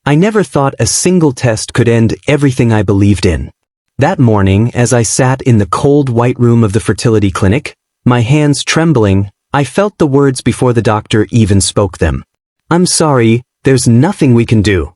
I never thought a single test could end everything I believed in. That morning, as I sat in the cold white room of the fertility clinic, my hands trembling, I felt the words before the doctor even spoke them. "I'm sorry, there's nothing we can do."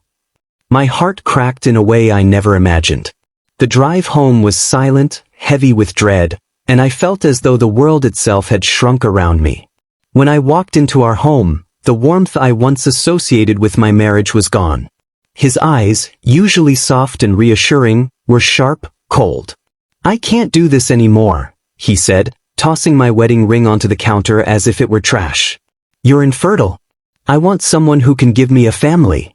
My heart cracked in a way I never imagined. The drive home was silent, heavy with dread, and I felt as though the world itself had shrunk around me. When I walked into our home, the warmth I once associated with my marriage was gone. His eyes, usually soft and reassuring, were sharp, cold. "I can't do this anymore," he said, tossing my wedding ring onto the counter as if it were trash. "You're infertile. I want someone who can give me a family."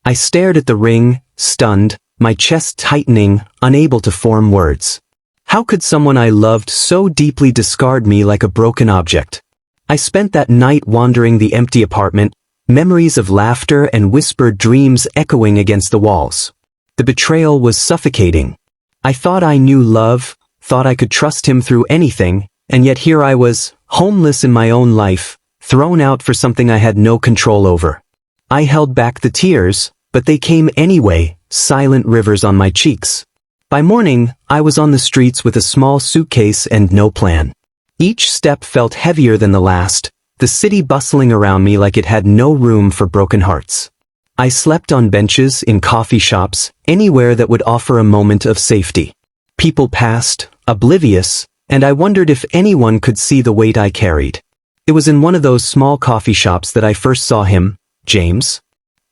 I stared at the ring, stunned, my chest tightening, unable to form words. How could someone I loved so deeply discard me like a broken object? I spent that night wandering the empty apartment, memories of laughter and whispered dreams echoing against the walls. The betrayal was suffocating. I thought I knew love, thought I could trust him through anything, and yet here I was, homeless in my own life, thrown out for something I had no control over. I held back the tears, but they came anyway, silent rivers on my cheeks. By morning, I was on the streets with a small suitcase and no plan. Each step felt heavier than the last, the city bustling around me like it had no room for broken hearts. I slept on benches, in coffee shops, anywhere that would offer a moment of safety. People passed, oblivious, and I wondered if anyone could see the weight I carried. It was in one of those small coffee shops that I first saw him, James.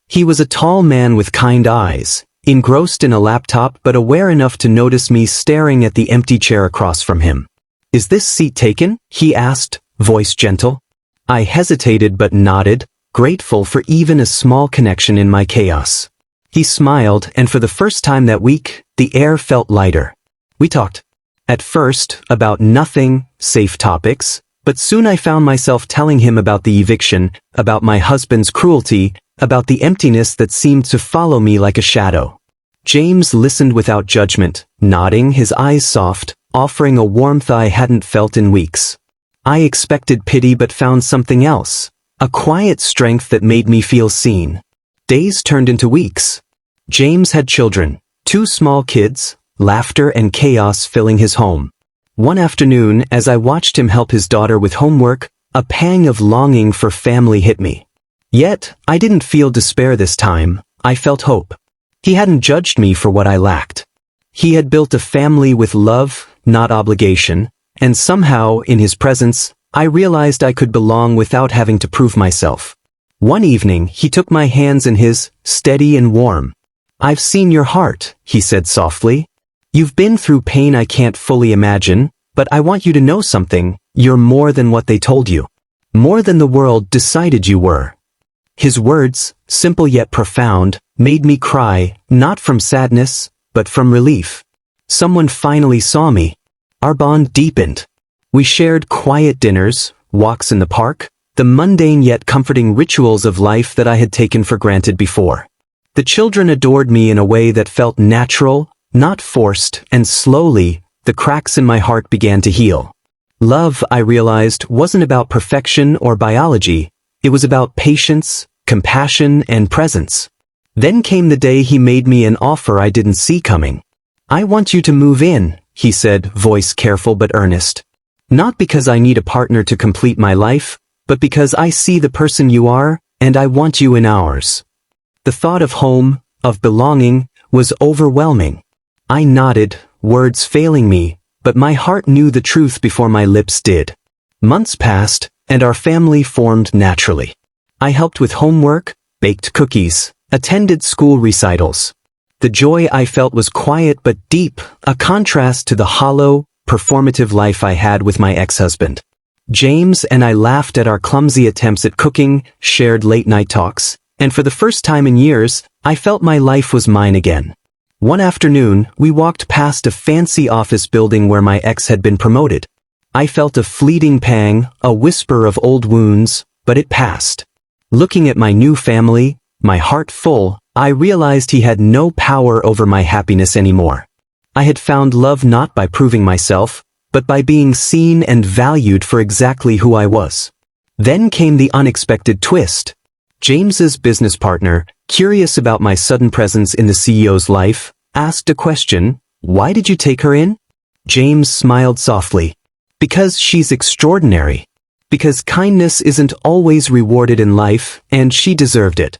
He was a tall man with kind eyes, engrossed in a laptop but aware enough to notice me staring at the empty chair across from him. "Is this seat taken?" he asked, voice gentle. I hesitated but nodded, grateful for even a small connection in my chaos. He smiled, and for the first time that week, the air felt lighter. We talked. At first, about nothing, safe topics, but soon I found myself telling him about the eviction, about my husband's cruelty, about the emptiness that seemed to follow me like a shadow. James listened without judgment, nodding, his eyes soft, offering a warmth I hadn't felt in weeks. I expected pity but found something else, a quiet strength that made me feel seen. Days turned into weeks. James had children, 2 small kids, laughter and chaos filling his home. One afternoon, as I watched him help his daughter with homework, a pang of longing for family hit me. Yet, I didn't feel despair this time, I felt hope. He hadn't judged me for what I lacked. He had built a family with love, not obligation, and somehow, in his presence, I realized I could belong without having to prove myself. One evening, he took my hands in his, steady and warm. "I've seen your heart," he said softly. "You've been through pain I can't fully imagine, but I want you to know something, you're more than what they told you. More than the world decided you were." His words, simple yet profound, made me cry, not from sadness, but from relief. Someone finally saw me. Our bond deepened. We shared quiet dinners, walks in the park, the mundane yet comforting rituals of life that I had taken for granted before. The children adored me in a way that felt natural, not forced, and slowly, the cracks in my heart began to heal. Love, I realized, wasn't about perfection or biology. It was about patience, compassion, and presence. Then came the day he made me an offer I didn't see coming. "I want you to move in," he said, voice careful but earnest. "Not because I need a partner to complete my life, but because I see the person you are, and I want you in ours." The thought of home, of belonging, was overwhelming. I nodded, words failing me, but my heart knew the truth before my lips did. Months passed, and our family formed naturally. I helped with homework, baked cookies, attended school recitals. The joy I felt was quiet but deep, a contrast to the hollow, performative life I had with my ex-husband. James and I laughed at our clumsy attempts at cooking, shared late-night talks, and for the first time in years, I felt my life was mine again. One afternoon, we walked past a fancy office building where my ex had been promoted. I felt a fleeting pang, a whisper of old wounds, but it passed. Looking at my new family, my heart full, I realized he had no power over my happiness anymore. I had found love not by proving myself, but by being seen and valued for exactly who I was. Then came the unexpected twist. James's business partner, curious about my sudden presence in the CEO's life, asked a question, "Why did you take her in?" James smiled softly. "Because she's extraordinary. Because kindness isn't always rewarded in life, and she deserved it."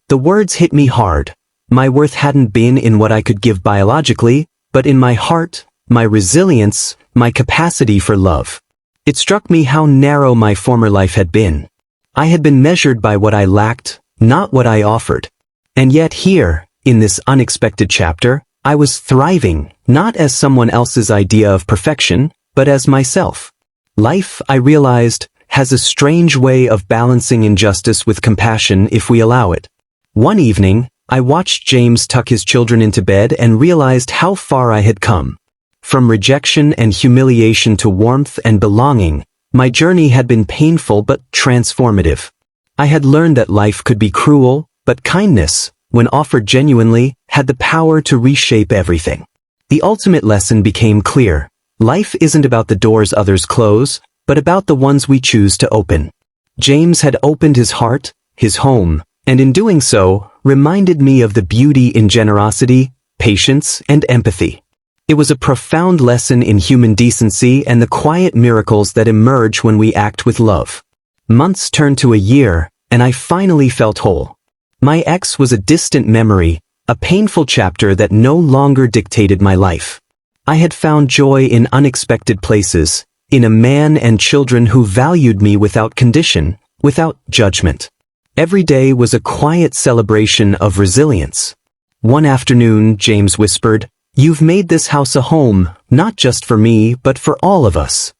The words hit me hard. My worth hadn't been in what I could give biologically, but in my heart, my resilience, my capacity for love. It struck me how narrow my former life had been. I had been measured by what I lacked, not what I offered. And yet here, in this unexpected chapter, I was thriving, not as someone else's idea of perfection, but as myself. Life, I realized, has a strange way of balancing injustice with compassion if we allow it. One evening, I watched James tuck his children into bed and realized how far I had come. From rejection and humiliation to warmth and belonging, my journey had been painful but transformative. I had learned that life could be cruel, but kindness, when offered genuinely, had the power to reshape everything. The ultimate lesson became clear. Life isn't about the doors others close, but about the ones we choose to open. James had opened his heart, his home, and in doing so, reminded me of the beauty in generosity, patience, and empathy. It was a profound lesson in human decency and the quiet miracles that emerge when we act with love. Months turned to a year, and I finally felt whole. My ex was a distant memory, a painful chapter that no longer dictated my life. I had found joy in unexpected places, in a man and children who valued me without condition, without judgment. Every day was a quiet celebration of resilience. One afternoon, James whispered, "You've made this house a home, not just for me, but for all of us."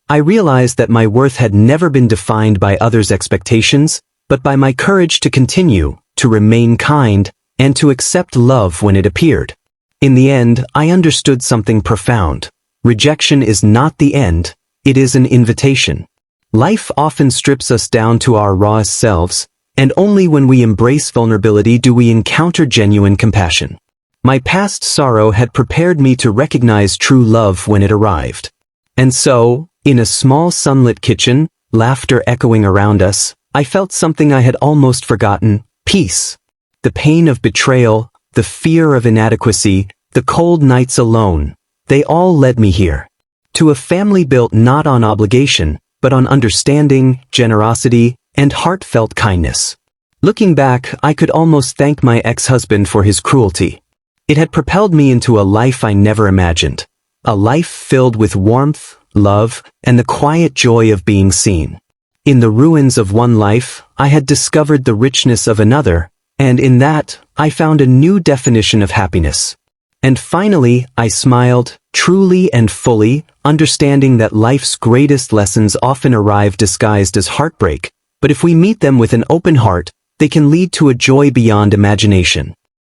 I realized that my worth had never been defined by others' expectations, but by my courage to continue, to remain kind, and to accept love when it appeared. In the end, I understood something profound. Rejection is not the end, it is an invitation. Life often strips us down to our rawest selves, and only when we embrace vulnerability do we encounter genuine compassion. My past sorrow had prepared me to recognize true love when it arrived. And so, in a small sunlit kitchen, laughter echoing around us, I felt something I had almost forgotten: peace. The pain of betrayal, the fear of inadequacy, the cold nights alone, they all led me here. To a family built not on obligation, but on understanding, generosity, and heartfelt kindness. Looking back, I could almost thank my ex-husband for his cruelty. It had propelled me into a life I never imagined. A life filled with warmth, love, and the quiet joy of being seen. In the ruins of one life, I had discovered the richness of another, and in that, I found a new definition of happiness. And finally, I smiled, truly and fully, understanding that life's greatest lessons often arrive disguised as heartbreak, but if we meet them with an open heart, they can lead to a joy beyond imagination.